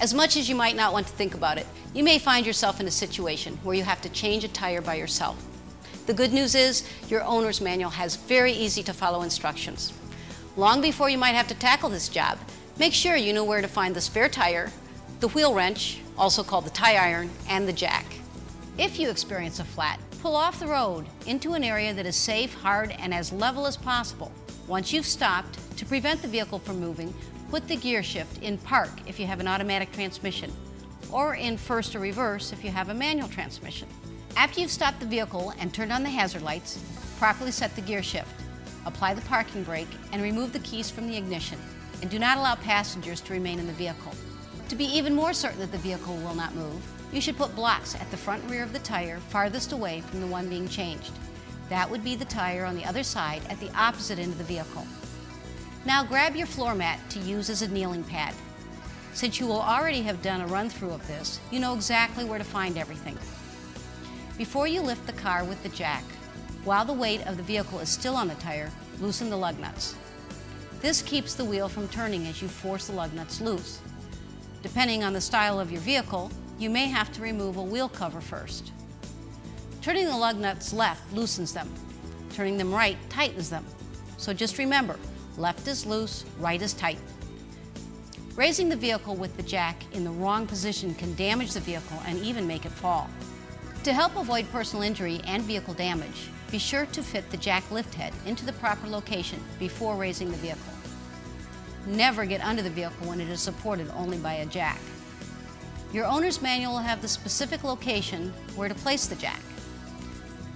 As much as you might not want to think about it, you may find yourself in a situation where you have to change a tire by yourself. The good news is your owner's manual has very easy to follow instructions. Long before you might have to tackle this job, make sure you know where to find the spare tire, the wheel wrench, also called the tie iron, and the jack. If you experience a flat, pull off the road into an area that is safe, hard, and as level as possible. Once you've stopped, to prevent the vehicle from moving, put the gear shift in park if you have an automatic transmission, or in first or reverse if you have a manual transmission. After you've stopped the vehicle and turned on the hazard lights, properly set the gear shift, apply the parking brake, and remove the keys from the ignition, and do not allow passengers to remain in the vehicle. To be even more certain that the vehicle will not move, you should put blocks at the front and rear of the tire farthest away from the one being changed. That would be the tire on the other side at the opposite end of the vehicle. Now grab your floor mat to use as a kneeling pad. Since you will already have done a run-through of this, you know exactly where to find everything. Before you lift the car with the jack, while the weight of the vehicle is still on the tire, loosen the lug nuts. This keeps the wheel from turning as you force the lug nuts loose. Depending on the style of your vehicle, you may have to remove a wheel cover first. Turning the lug nuts left loosens them. Turning them right tightens them. So just remember, left is loose, right is tight. Raising the vehicle with the jack in the wrong position can damage the vehicle and even make it fall. To help avoid personal injury and vehicle damage, be sure to fit the jack lift head into the proper location before raising the vehicle. Never get under the vehicle when it is supported only by a jack. Your owner's manual will have the specific location where to place the jack.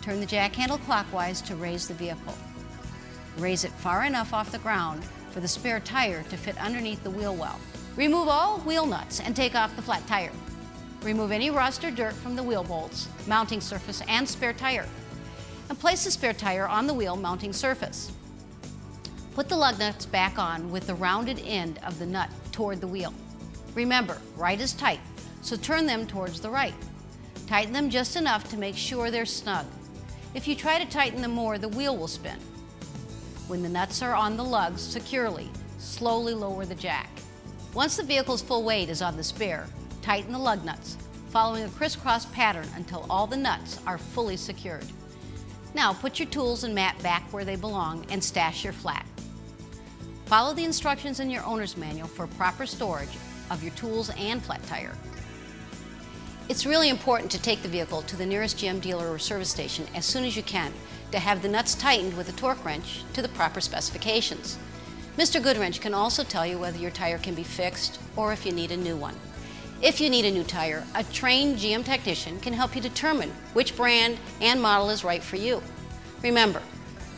Turn the jack handle clockwise to raise the vehicle. Raise it far enough off the ground for the spare tire to fit underneath the wheel well. Remove all wheel nuts and take off the flat tire. Remove any rust or dirt from the wheel bolts, mounting surface, and spare tire. And place the spare tire on the wheel mounting surface. Put the lug nuts back on with the rounded end of the nut toward the wheel. Remember, right is tight, so turn them towards the right. Tighten them just enough to make sure they're snug. If you try to tighten them more, the wheel will spin. When the nuts are on the lugs securely, slowly lower the jack. Once the vehicle's full weight is on the spare, tighten the lug nuts, following a crisscross pattern until all the nuts are fully secured. Now put your tools and mat back where they belong and stash your flat. Follow the instructions in your owner's manual for proper storage of your tools and flat tire. It's really important to take the vehicle to the nearest GM dealer or service station as soon as you can to have the nuts tightened with a torque wrench to the proper specifications. Mr. Goodwrench can also tell you whether your tire can be fixed or if you need a new one. If you need a new tire, a trained GM technician can help you determine which brand and model is right for you. Remember,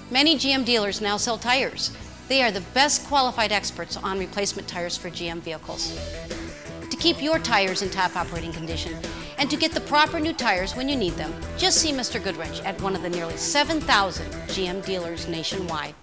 many GM dealers now sell tires. They are the best qualified experts on replacement tires for GM vehicles. To keep your tires in top operating condition and to get the proper new tires when you need them, just see Mr. Goodwrench at one of the nearly 7,000 GM dealers nationwide.